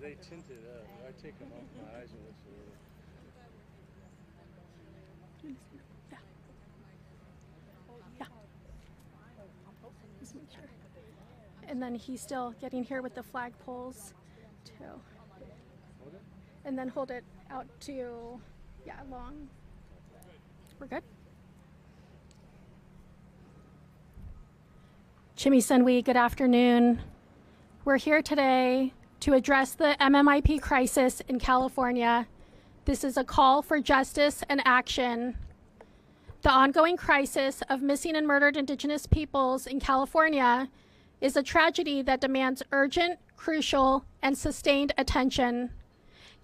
They tinted up. I take them off my eyes and look Yeah. Yeah. Just make sure. And then he's still getting here with the flag poles too. And then hold it out to, yeah, long. We're good. Jimmy Sunwee, good afternoon. We're here today to address the MMIP crisis in California. This is a call for justice and action. The ongoing crisis of missing and murdered Indigenous peoples in California is a tragedy that demands urgent, crucial, and sustained attention.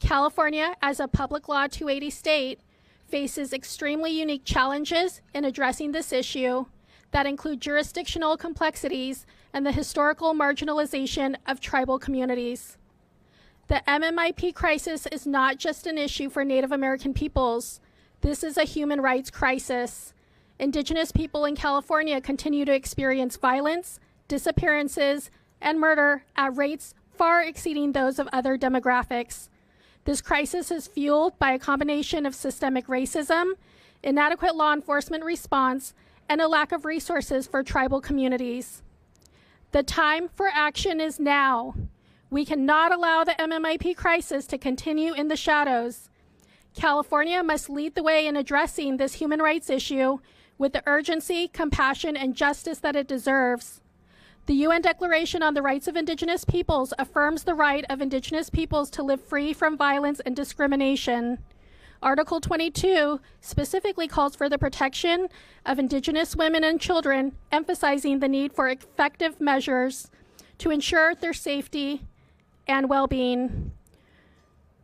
California, as a Public Law 280 state, faces extremely unique challenges in addressing this issue that include jurisdictional complexities and the historical marginalization of tribal communities. The MMIP crisis is not just an issue for Native American peoples. This is a human rights crisis. Indigenous people in California continue to experience violence, disappearances, and murder at rates far exceeding those of other demographics. This crisis is fueled by a combination of systemic racism, inadequate law enforcement response, and a lack of resources for tribal communities. The time for action is now. We cannot allow the MMIP crisis to continue in the shadows. California must lead the way in addressing this human rights issue with the urgency, compassion, and justice that it deserves. The UN Declaration on the Rights of Indigenous Peoples affirms the right of Indigenous peoples to live free from violence and discrimination. Article 22 specifically calls for the protection of Indigenous women and children, emphasizing the need for effective measures to ensure their safety and well-being.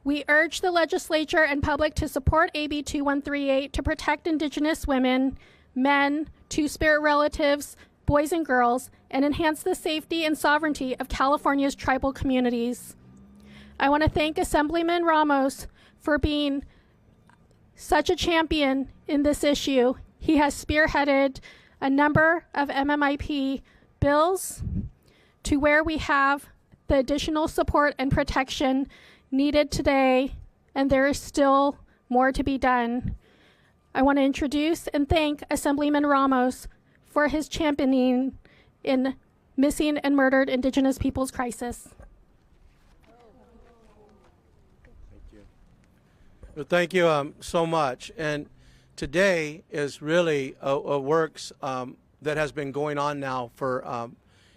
We urge the legislature and public to support AB 2138 to protect Indigenous women, men, two-spirit relatives, boys and girls, and enhance the safety and sovereignty of California's tribal communities. I want to thank Assemblyman Ramos for being such a champion in this issue. He has spearheaded a number of MMIP bills to where we have the additional support and protection needed today, and there is still more to be done. I want to introduce and thank Assemblyman Ramos for his championing in missing and murdered Indigenous peoples crisis. Well, thank you so much. And today is really a works that has been going on now for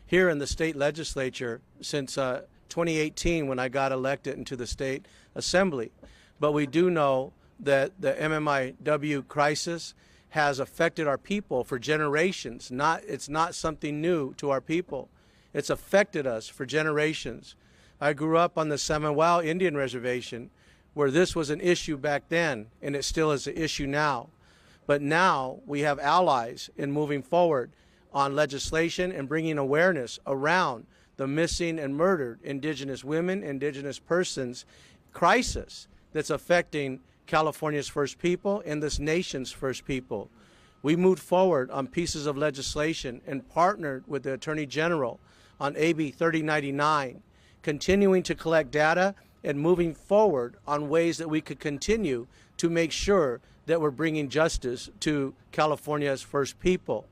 here in the state legislature since 2018 when I got elected into the state assembly. But we do know that the MMIW crisis has affected our people for generations. It's not something new to our people. It's affected us for generations. I grew up on the Seminole Indian Reservation, where this was an issue back then, and it still is an issue now. But now we have allies in moving forward on legislation and bringing awareness around the missing and murdered Indigenous women, Indigenous persons crisis that's affecting California's first people and this nation's first people. We moved forward on pieces of legislation and partnered with the Attorney General on AB 3099, continuing to collect data and moving forward on ways that we could continue to make sure that we're bringing justice to California's first people.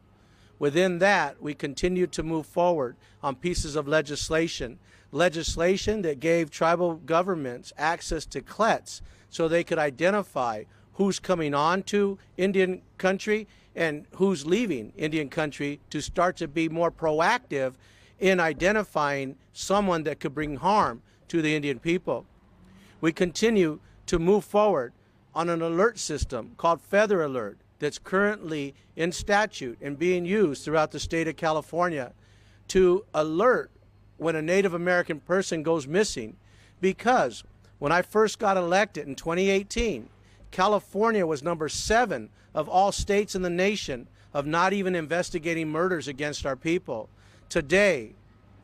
Within that, we continue to move forward on pieces of legislation that gave tribal governments access to CLETs so they could identify who's coming on to Indian country and who's leaving Indian country to start to be more proactive in identifying someone that could bring harm to the Indian people. We continue to move forward on an alert system called Feather Alert that's currently in statute and being used throughout the state of California to alert when a Native American person goes missing. Because when I first got elected in 2018, California was number 7 of all states in the nation of not even investigating murders against our people. Today,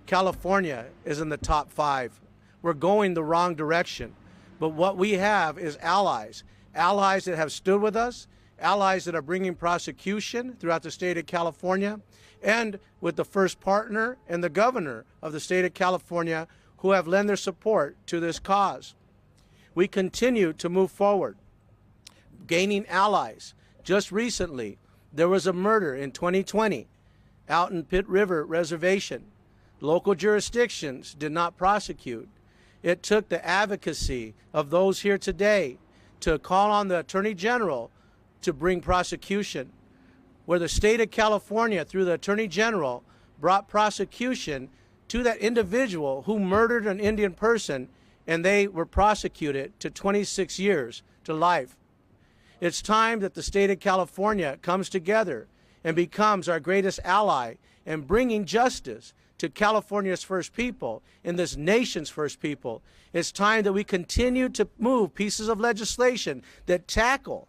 California is in the top 5. We're going the wrong direction. But what we have is allies that have stood with us, allies that are bringing prosecution throughout the state of California, and with the first partner and the governor of the state of California, who have lent their support to this cause. We continue to move forward, gaining allies. Just recently, there was a murder in 2020 out in Pitt River Reservation. Local jurisdictions did not prosecute. It took the advocacy of those here today to call on the Attorney General to bring prosecution, where the state of California, through the Attorney General, brought prosecution to that individual who murdered an Indian person, and they were prosecuted to 26 years to life. It's time that the state of California comes together and becomes our greatest ally in bringing justice to California's first people and this nation's first people. It's time that we continue to move pieces of legislation that tackle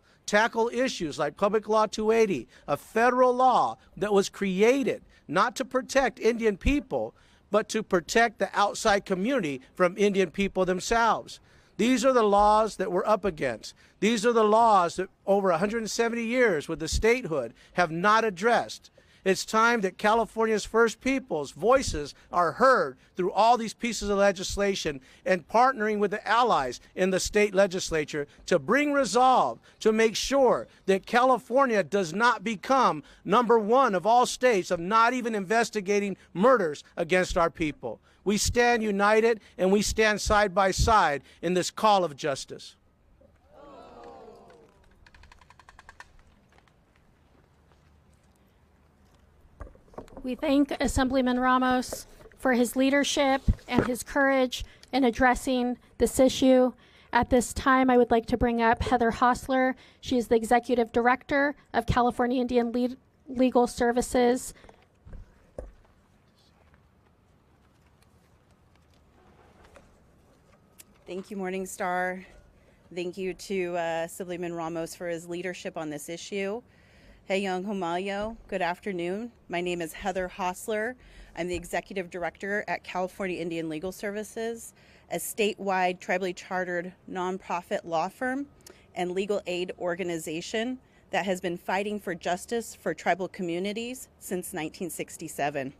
issues like Public Law 280, a federal law that was created not to protect Indian people, but to protect the outside community from Indian people themselves. These are the laws that we're up against. These are the laws that over 170 years with the statehood have not addressed. It's time that California's first people's voices are heard through all these pieces of legislation and partnering with the allies in the state legislature to bring resolve to make sure that California does not become #1 of all states of not even investigating murders against our people. We stand united and we stand side by side in this call of justice. We thank Assemblyman Ramos for his leadership and his courage in addressing this issue. At this time, I would like to bring up Heather Hostler. She is the Executive Director of California Indian Legal Services. Thank you, Morningstar. Thank you to Assemblyman Ramos for his leadership on this issue. Hey, Young Homayo, good afternoon. My name is Heather Hostler. I'm the Executive Director at California Indian Legal Services, a statewide tribally chartered nonprofit law firm and legal aid organization that has been fighting for justice for tribal communities since 1967.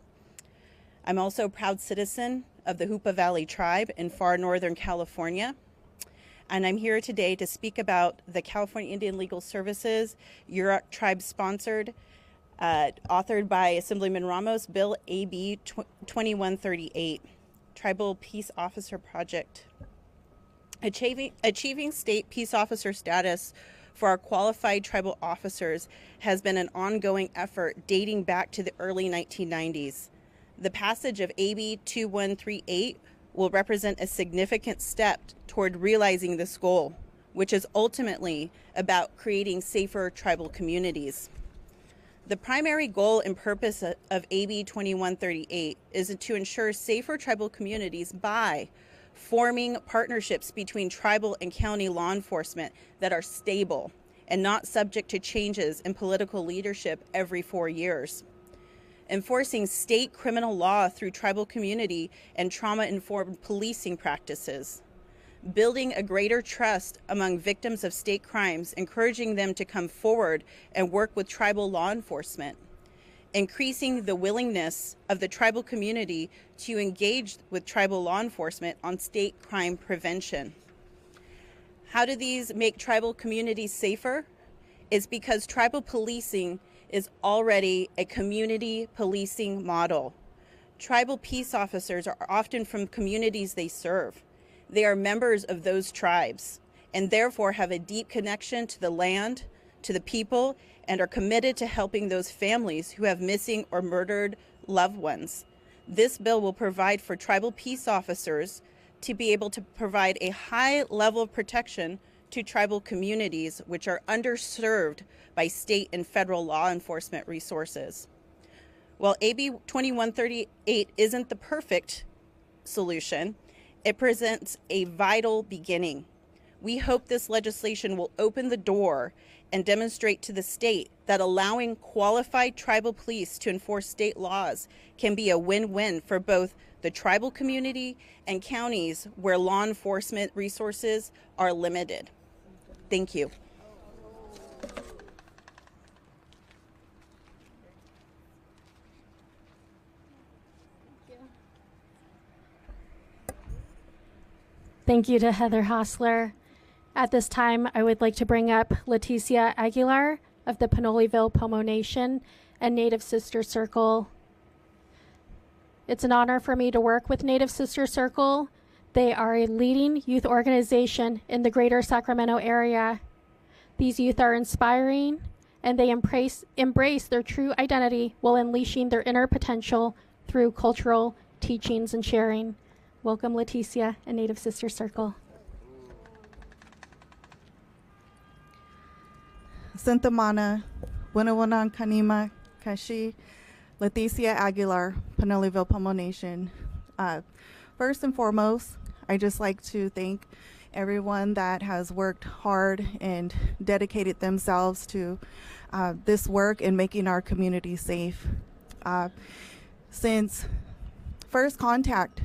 I'm also a proud citizen of the Hoopa Valley Tribe in far northern California. And I'm here today to speak about the California Indian Legal Services, Yurok Tribe-sponsored, authored by Assemblyman Ramos, Bill AB 2138, Tribal Peace Officer Project. Achieving state peace officer status for our qualified tribal officers has been an ongoing effort dating back to the early 1990s. The passage of AB 2138 will represent a significant step toward realizing this goal, which is ultimately about creating safer tribal communities. The primary goal and purpose of AB 2138 is to ensure safer tribal communities by forming partnerships between tribal and county law enforcement that are stable and not subject to changes in political leadership every 4 years. Enforcing state criminal law through tribal community and trauma-informed policing practices, building a greater trust among victims of state crimes, encouraging them to come forward and work with tribal law enforcement, increasing the willingness of the tribal community to engage with tribal law enforcement on state crime prevention. How do these make tribal communities safer? It's because tribal policing is already a community policing model. Tribal peace officers are often from communities they serve. They are members of those tribes and therefore have a deep connection to the land, to the people, and are committed to helping those families who have missing or murdered loved ones. This bill will provide for tribal peace officers to be able to provide a high level of protection to tribal communities which are underserved by state and federal law enforcement resources. While AB 2138 isn't the perfect solution, it presents a vital beginning. We hope this legislation will open the door and demonstrate to the state that allowing qualified tribal police to enforce state laws can be a win-win for both the tribal community and counties where law enforcement resources are limited. Thank you. Thank you to Heather Hostler. At this time, I would like to bring up Leticia Aguilar of the Pinoleville Pomo Nation and Native Sister Circle. It's an honor for me to work with Native Sister Circle. They are a leading youth organization in the greater Sacramento area. These youth are inspiring, and they embrace their true identity while unleashing their inner potential through cultural teachings and sharing. Welcome, Leticia and Native Sister Circle. Sintamana, Winawanan Kanima, Kashi, Leticia Aguilar, Pinoleville Pomo Nation. First and foremost, I just like to thank everyone that has worked hard and dedicated themselves to this work in making our community safe. Since first contact,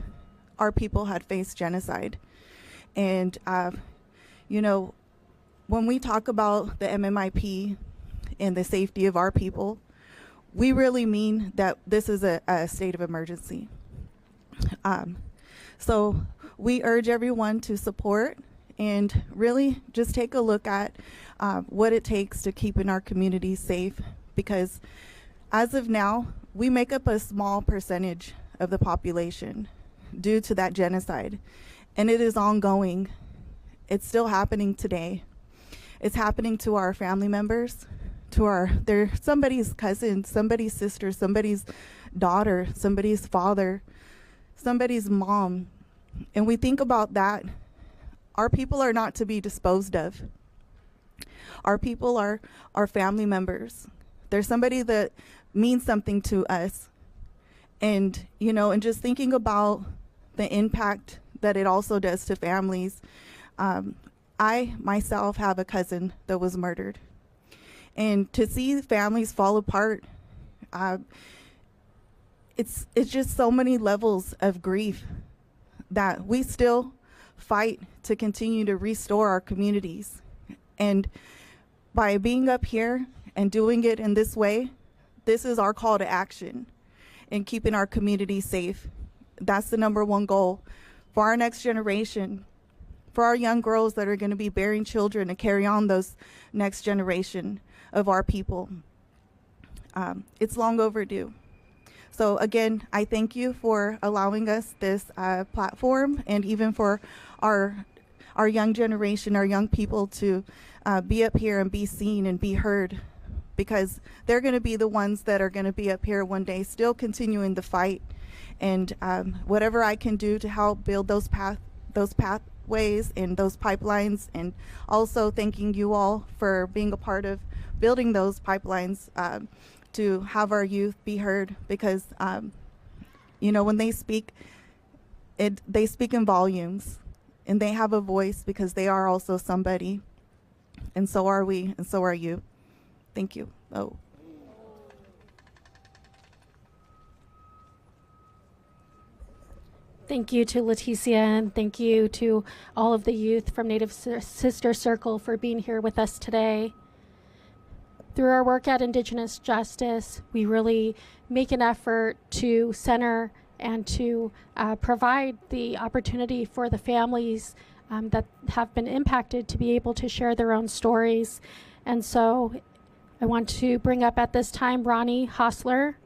our people had faced genocide. And, you know, when we talk about the MMIP and the safety of our people, we really mean that this is a state of emergency. So we urge everyone to support and really just take a look at what it takes to keeping our communities safe, because as of now, we make up a small percentage of the population due to that genocide, and it is ongoing. It's still happening today. It's happening to our family members, they're somebody's cousin, somebody's sister, somebody's daughter, somebody's father, somebody's mom. And we think about that. Our people are not to be disposed of. Our people are our family members. They're somebody that means something to us. And, you know, and just thinking about the impact that it also does to families. I myself have a cousin that was murdered. And to see families fall apart, it's just so many levels of grief that we still fight to continue to restore our communities. And by being up here and doing it in this way, this is our call to action in keeping our community safe. That's the number one goal for our next generation, for our young girls that are going to be bearing children to carry on those next generation of our people. It's long overdue. So again, I thank you for allowing us this platform, and even for our young generation, our young people to be up here and be seen and be heard, because they're going to be the ones that are going to be up here one day still continuing the fight. And whatever I can do to help build those pathways and those pipelines, and also thanking you all for being a part of building those pipelines to have our youth be heard, because you know, when they speak, they speak in volumes, and they have a voice because they are also somebody, and so are we, and so are you. Thank you. Oh. Thank you to Leticia, and thank you to all of the youth from Native Sister Circle for being here with us today. Through our work at Indigenous Justice, we really make an effort to center and to provide the opportunity for the families that have been impacted to be able to share their own stories. And so I want to bring up at this time Ronnie Hostler.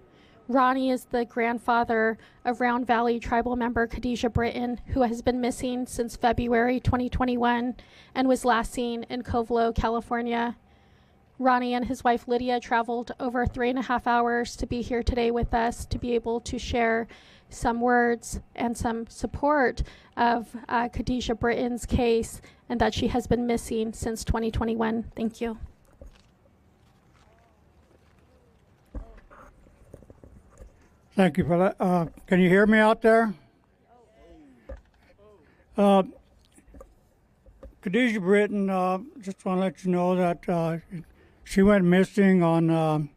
Ronnie is the grandfather of Round Valley tribal member Khadijah Britton, who has been missing since February 2021 and was last seen in Covelo, California. Ronnie and his wife Lydia traveled over 3.5 hours to be here today with us to be able to share some words and some support of Khadijah Britton's case, and that she has been missing since 2021. Thank you. Thank you for that. Can you hear me out there? Khadijah Britton, just want to let you know that she went missing on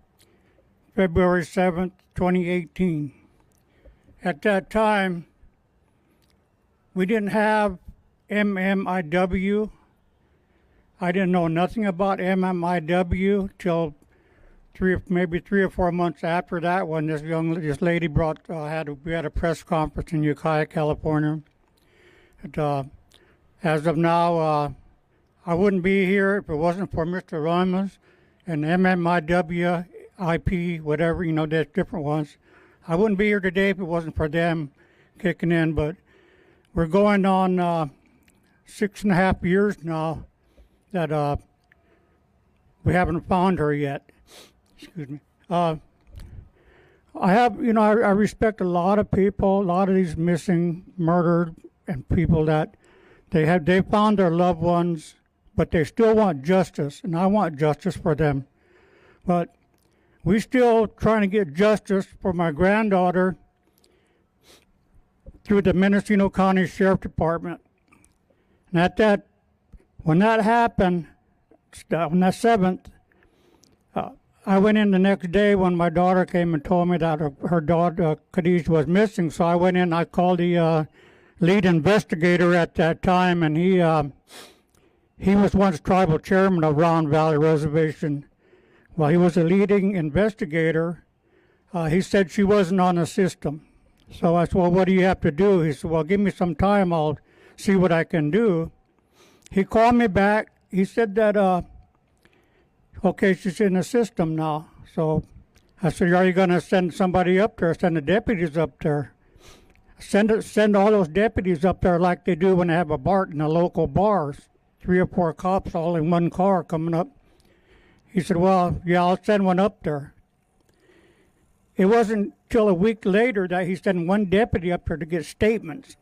February 7th, 2018. At that time, we didn't have MMIW. I didn't know nothing about MMIW till maybe 3 or 4 months after that, when this lady we had a press conference in Ukiah, California. As of now, I wouldn't be here if it wasn't for Mr. Ramos and MMIW, IP, whatever, you know, there's different ones. I wouldn't be here today if it wasn't for them kicking in, but we're going on 6.5 years now that we haven't found her yet. Excuse me. I have, you know, I respect a lot of people, a lot of these missing, murdered, and people that they found their loved ones, but they still want justice, and I want justice for them. But we still trying to get justice for my granddaughter through the Mendocino County Sheriff Department. And when that happened, on that 7th, I went in the next day when my daughter came and told me that her daughter, Khadijah, was missing. So I went in, I called the lead investigator at that time, and he was once tribal chairman of Round Valley Reservation. Well, he was a leading investigator. He said she wasn't on the system. So I said, well, what do you have to do? He said, well, give me some time. I'll see what I can do. He called me back. He said that, okay, she's in the system now. So I said, are you going to send somebody up there, send the deputies up there? Send all those deputies up there like they do when they have a BART in the local bars. 3 or 4 cops all in one car coming up. He said, well, yeah, I'll send one up there. It wasn't till a week later that he sent one deputy up there to get statements.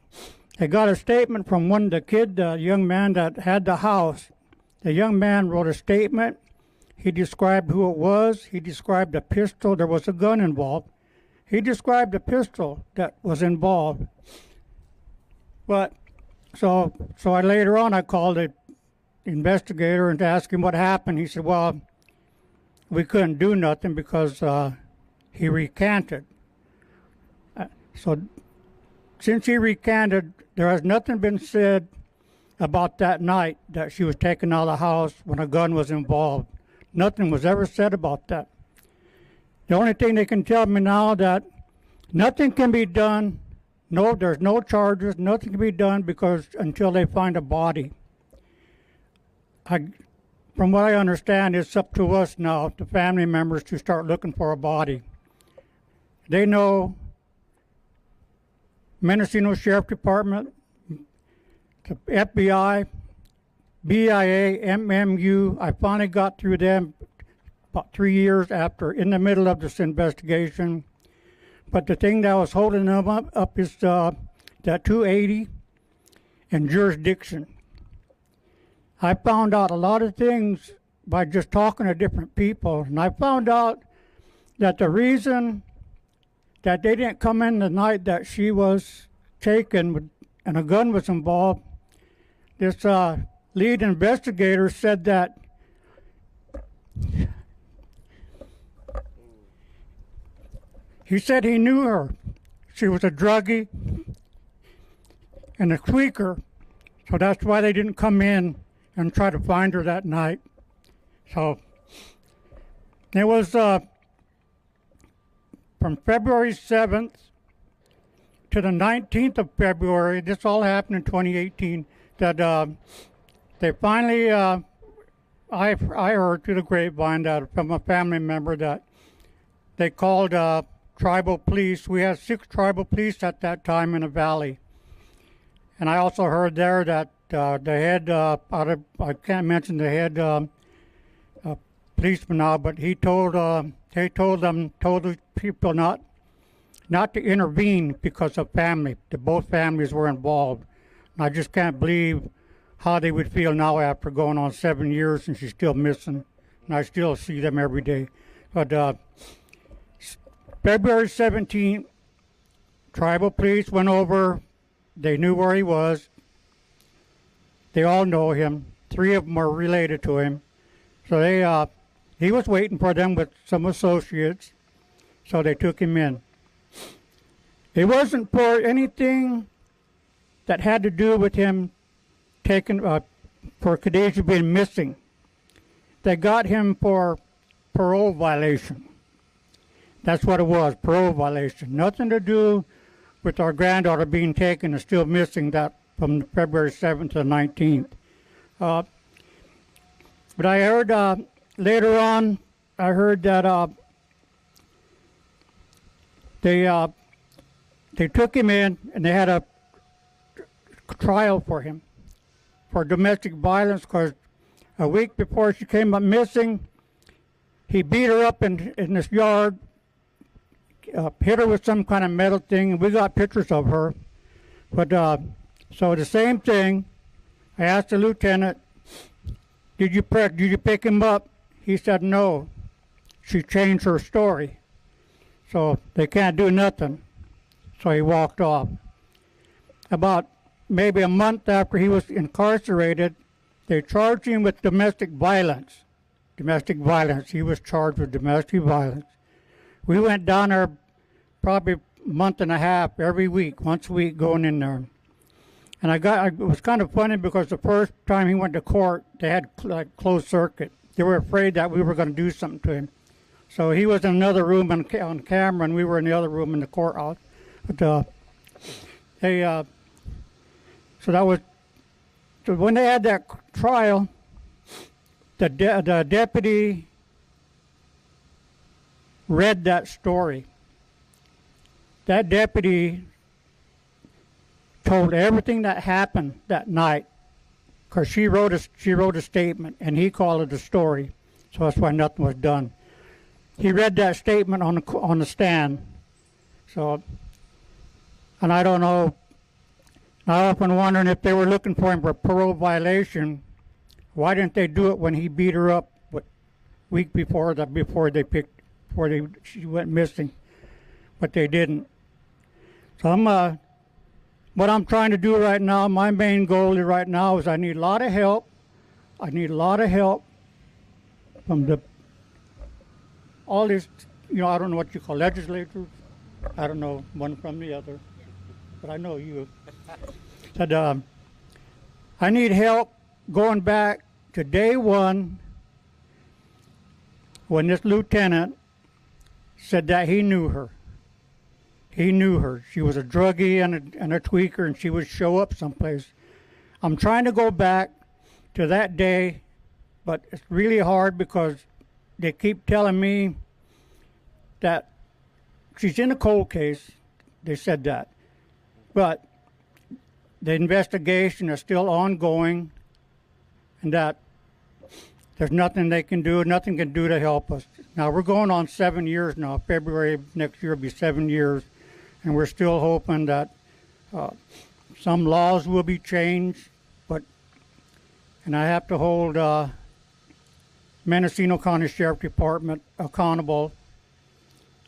They got a statement from one of the young man that had the house. The young man wrote a statement. He described who it was. He described a pistol. There was a gun involved. He described the pistol that was involved. But so later on I called the investigator and asked him what happened. He said, well, we couldn't do nothing because he recanted. So since he recanted, there has nothing been said about that night that she was taken out of the house when a gun was involved. Nothing was ever said about that. The only thing they can tell me now that nothing can be done. No, there's no charges. Nothing can be done because until they find a body. From what I understand, it's up to us now, the family members, to start looking for a body. They know Mendocino Sheriff Department, the FBI, BIA, MMU. I finally got through them about 3 years after, in the middle of this investigation. But the thing that was holding them up is that 280 and jurisdiction. I found out a lot of things by just talking to different people, and I found out that the reason that they didn't come in the night that she was taken and a gun was involved, this lead investigator said that he said he knew her. She was a druggie and a tweaker, so that's why they didn't come in and try to find her that night. So it was from February 7th to the 19th of February, this all happened in 2018, that they finally, I heard through the grapevine that from a family member that they called tribal police. We had 6 tribal police at that time in the valley. And I also heard there that the head, I can't mention the head policeman now, but he told the people not to intervene because of family, that both families were involved. And I just can't believe how they would feel now after going on 7 years and she's still missing. And I still see them every day. But February 17th, tribal police went over. They knew where he was. They all know him. 3 of them are related to him. So he was waiting for them with some associates. So they took him in. It wasn't for anything that had to do with him taken, for Khadijah being missing. They got him for parole violation. That's what it was, parole violation. Nothing to do with our granddaughter being taken and still missing, that from February 7th to the 19th. But I heard later on, I heard that they took him in and they had a trial for him for domestic violence because a week before she came up missing, he beat her up in this yard, hit her with some kind of metal thing, and we got pictures of her. But so the same thing, I asked the lieutenant, did you pick him up? He said no. She changed her story. So they can't do nothing. So he walked off. About maybe a month after he was incarcerated, they charged him with domestic violence. Domestic violence. He was charged with domestic violence. We went down there probably a month and a half every week, once a week going in there. And it was kind of funny because the first time he went to court, they had like closed circuit. They were afraid that we were going to do something to him. So he was in another room on camera, and we were in the other room in the courthouse. But so that was, so when they had that trial, the deputy read that story. That deputy told everything that happened that night, because she wrote a statement and he called it a story. So that's why nothing was done. He read that statement on the stand. So, and I don't know. I often wondering if they were looking for him for a parole violation. Why didn't they do it when he beat her up week before she went missing? But they didn't. So what I'm trying to do right now, my main goal right now is I need a lot of help. I need a lot of help from all these, I don't know what you call legislators. I don't know one from the other, but I know you. Said, I need help going back to day one when this lieutenant said that he knew her. He knew her. She was a druggie and a tweaker, and she would show up someplace. I'm trying to go back to that day, but it's really hard because they keep telling me that she's in a cold case. They said that. But the investigation is still ongoing, and that there's nothing they can do, nothing can do to help us. Now, we're going on 7 years now. February of next year will be 7 years. And we're still hoping that some laws will be changed, and I have to hold Mendocino County Sheriff Department accountable.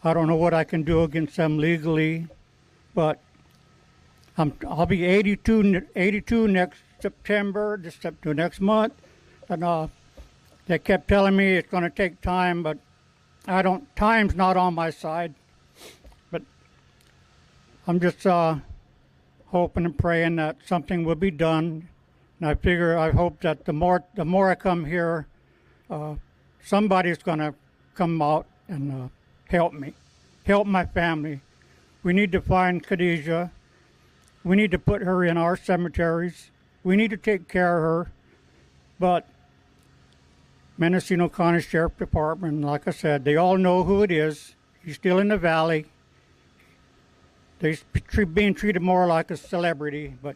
I don't know what I can do against them legally, but I'll be 82 next September, next month, and they kept telling me it's going to take time, but time's not on my side. I'm just hoping and praying that something will be done, and I hope that the more I come here, somebody's going to come out and help me, help my family. We need to find Khadijah. We need to put her in our cemeteries. We need to take care of her. But Mendocino County Sheriff Department, like I said, they all know who it is. He's still in the valley. They're being treated more like a celebrity, but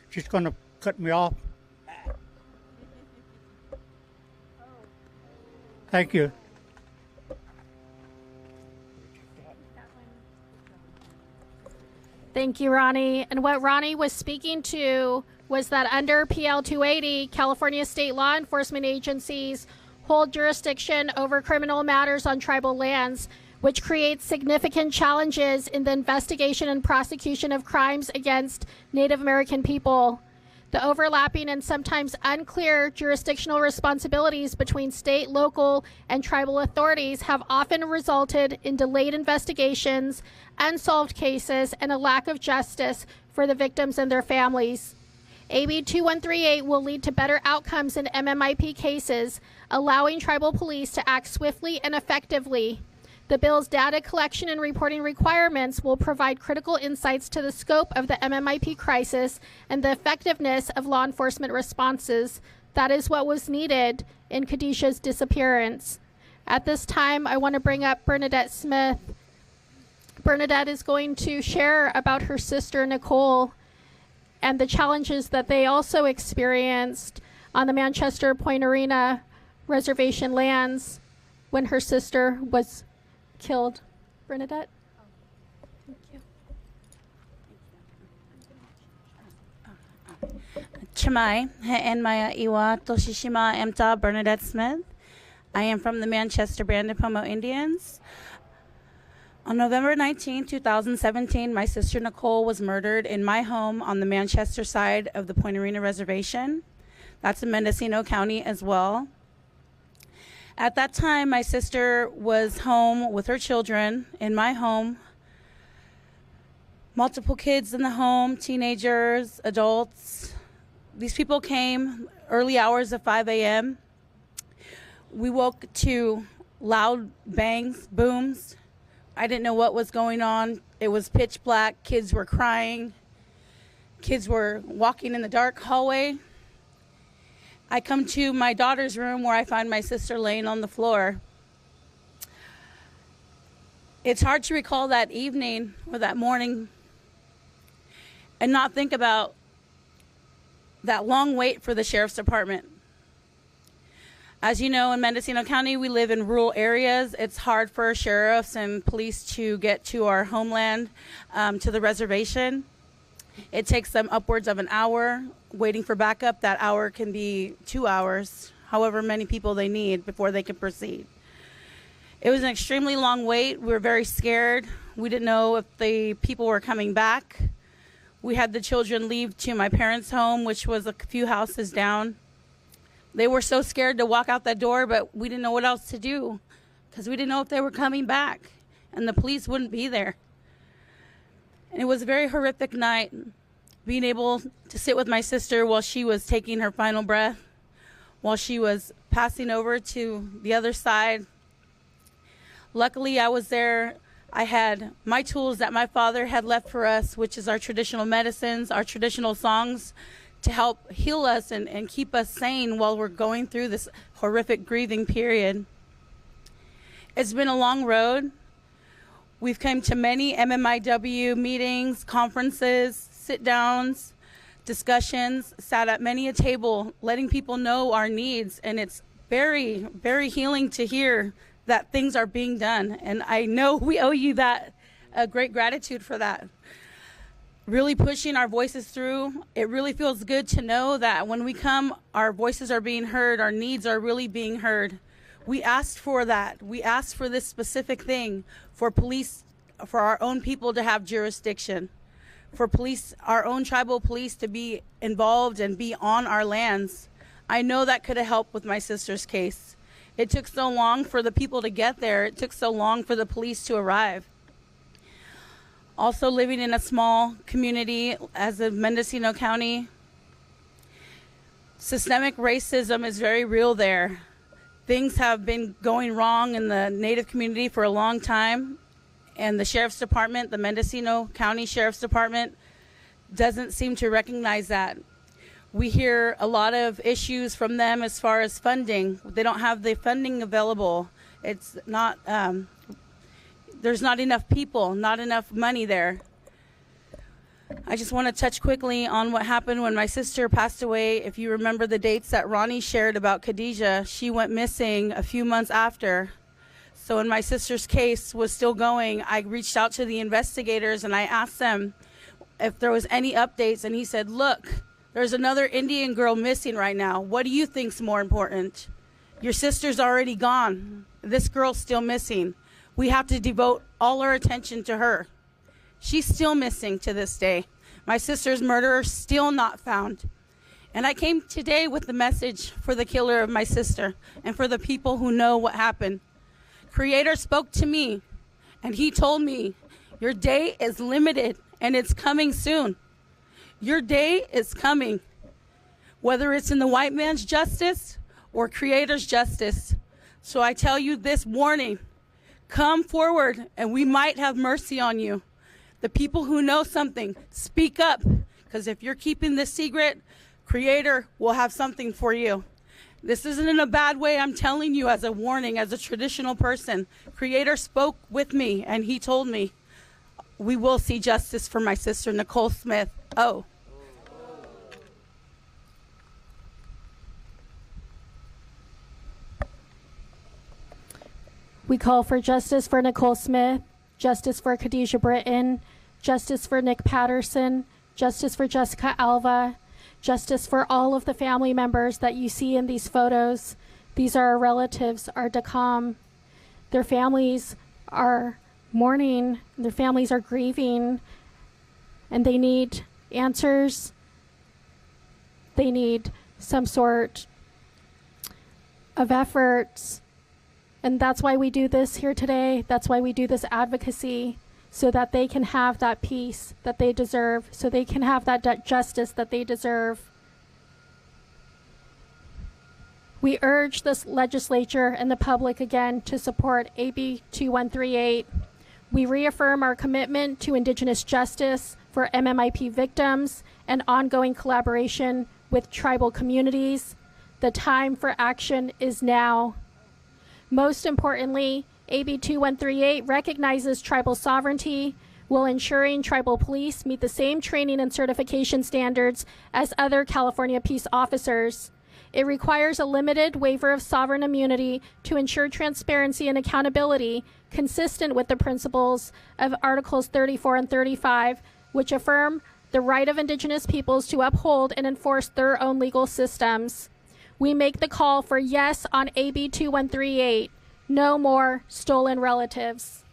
she's going to cut me off. Thank you. Thank you, Ronnie. And what Ronnie was speaking to was that under PL 280, California state law enforcement agencies hold jurisdiction over criminal matters on tribal lands, which creates significant challenges in the investigation and prosecution of crimes against Native American people. The overlapping and sometimes unclear jurisdictional responsibilities between state, local, and tribal authorities have often resulted in delayed investigations, unsolved cases, and a lack of justice for the victims and their families. AB 2138 will lead to better outcomes in MMIP cases, allowing tribal police to act swiftly and effectively. The bill's data collection and reporting requirements will provide critical insights to the scope of the MMIP crisis and the effectiveness of law enforcement responses. That is what was needed in Khadijah's disappearance. At this time, I want to bring up Bernadette Smith. Bernadette is going to share about her sister, Nicole, and the challenges that they also experienced on the Manchester Point Arena reservation lands when her sister was killed. Bernadette? Thank you. Chamai, and Maya Iwa Toshishima Emta Bernadette Smith. I am from the Manchester Brandon Pomo Indians. On November 19, 2017, my sister Nicole was murdered in my home on the Manchester side of the Point Arena Reservation. That's in Mendocino County as well. At that time, my sister was home with her children in my home. Multiple kids in the home, teenagers, adults. These people came early hours of 5 a.m. We woke to loud bangs, booms. I didn't know what was going on. It was pitch black. Kids were crying. Kids were walking in the dark hallway. I come to my daughter's room where I find my sister laying on the floor. It's hard to recall that evening or that morning and not think about that long wait for the sheriff's department. As you know, in Mendocino County, we live in rural areas. It's hard for sheriffs and police to get to our homeland, to the reservation. It takes them upwards of an hour. Waiting for backup, that hour can be 2 hours, however many people they need before they can proceed. It was an extremely long wait. We were very scared. We didn't know if the people were coming back. We had the children leave to my parents' home, which was a few houses down. They were so scared to walk out that door, but we didn't know what else to do because we didn't know if they were coming back and the police wouldn't be there. And it was a very horrific night, being able to sit with my sister while she was taking her final breath, while she was passing over to the other side. Luckily, I was there. I had my tools that my father had left for us, which is our traditional medicines, our traditional songs, to help heal us and keep us sane while we're going through this horrific grieving period. It's been a long road. We've come to many MMIW meetings, conferences, sit-downs, discussions, sat at many a table, letting people know our needs, and it's very, very healing to hear that things are being done, and I know we owe you that, a great gratitude for that. Really pushing our voices through. It really feels good to know that when we come, our voices are being heard, our needs are really being heard. We asked for that. We asked for this specific thing, for police, for our own people to have jurisdiction, for police, our own tribal police to be involved and be on our lands. I know that could have helped with my sister's case. It took so long for the people to get there. It took so long for the police to arrive. Also living in a small community as a Mendocino County, systemic racism is very real there. Things have been going wrong in the Native community for a long time, and the Sheriff's Department, the Mendocino County Sheriff's Department, doesn't seem to recognize that. We hear a lot of issues from them as far as funding. They don't have the funding available. It's not, there's not enough people, not enough money there. I just want to touch quickly on what happened when my sister passed away. If you remember the dates that Ronnie shared about Khadijah, she went missing a few months after. So when my sister's case was still going, I reached out to the investigators and I asked them if there was any updates, and he said, look, there's another Indian girl missing right now. What do you think's more important? Your sister's already gone. This girl's still missing. We have to devote all our attention to her. She's still missing to this day. My sister's murderer still not found. And I came today with the message for the killer of my sister and for the people who know what happened. Creator spoke to me and he told me, your day is limited and it's coming soon. Your day is coming. Whether it's in the white man's justice or Creator's justice. So I tell you this warning, Come forward and we might have mercy on you. The people who know something, speak up, because if you're keeping this secret, Creator will have something for you. This isn't in a bad way. I'm telling you as a warning, as a traditional person. Creator spoke with me and he told me, we will see justice for my sister, Nicole Smith. Oh. We call for justice for Nicole Smith, justice for Khadijah Britton, justice for Nick Patterson, justice for Jessica Alva, justice for all of the family members that you see in these photos. These are our relatives, our Dakam. Their families are mourning, their families are grieving, and they need answers. They need some sort of efforts. And that's why we do this here today. That's why we do this advocacy, so that they can have that peace that they deserve, so they can have that justice that they deserve. We urge this legislature and the public again to support AB 2138. We reaffirm our commitment to Indigenous justice for MMIP victims and ongoing collaboration with tribal communities. The time for action is now. Most importantly, AB 2138 recognizes tribal sovereignty while ensuring tribal police meet the same training and certification standards as other California peace officers. It requires a limited waiver of sovereign immunity to ensure transparency and accountability consistent with the principles of Articles 34 and 35, which affirm the right of Indigenous peoples to uphold and enforce their own legal systems. We make the call for yes on AB 2138. No more stolen relatives.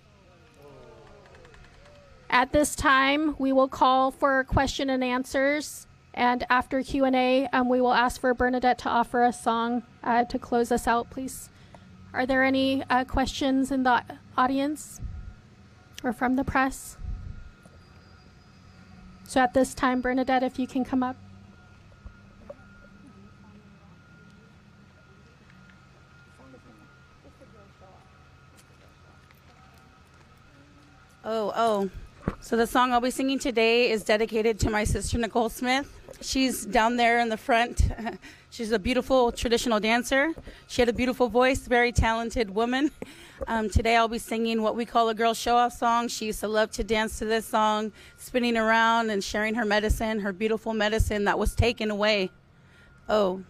At this time, we will call for question and answers. And after Q&A, we will ask for Bernadette to offer a song to close us out, please. Are there any questions in the audience or from the press? So at this time, Bernadette, if you can come up. Oh. So the song I'll be singing today is dedicated to my sister, Nicole Smith. She's down there in the front. She's a beautiful traditional dancer. She had a beautiful voice, very talented woman. Today I'll be singing what we call a girl show-off song. She used to love to dance to this song, spinning around and sharing her medicine, her beautiful medicine that was taken away. Oh.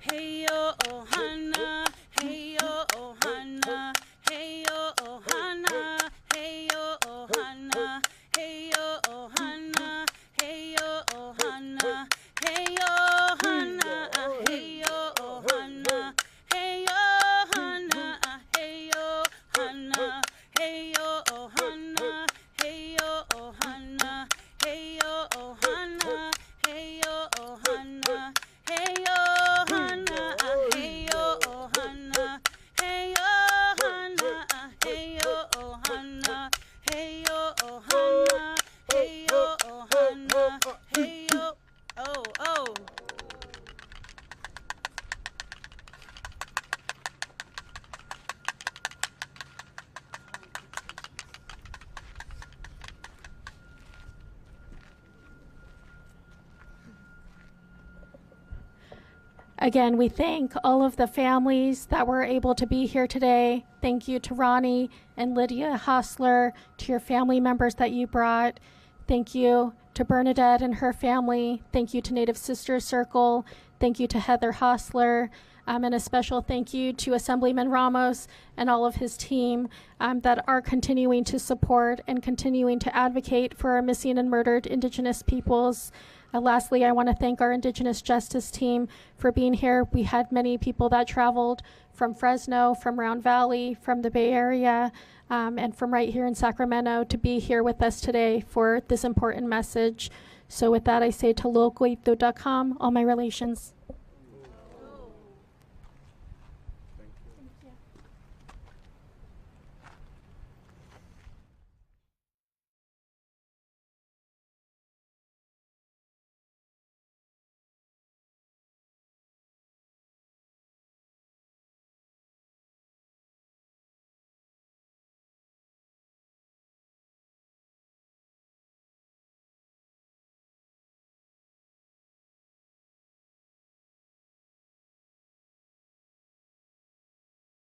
Hey yo, oh Hannah, hey yo, oh Hannah, hey yo, oh Hannah, hey yo, oh Hannah, hey yo, oh Hannah, hey yo, oh Hannah, hey yo, Hannah, hey yo, oh Hannah, hey yo, Hannah, hey yo, Hannah, hey yo, oh Hannah, hey yo, oh Hannah, hey yo, oh Hannah, hey yo, oh Hannah, hey yo. Again, we thank all of the families that were able to be here today. Thank you to Ronnie and Lydia Hostler, to your family members that you brought. Thank you to Bernadette and her family. Thank you to Native Sisters Circle. Thank you to Heather Hostler. And a special thank you to Assemblyman Ramos and all of his team that are continuing to support and continuing to advocate for our missing and murdered Indigenous peoples. Lastly, I want to thank our Indigenous Justice team for being here. We had many people that traveled from Fresno, from Round Valley, from the Bay Area, and from right here in Sacramento to be here with us today for this important message. So with that, I say taloquito.com, all my relations.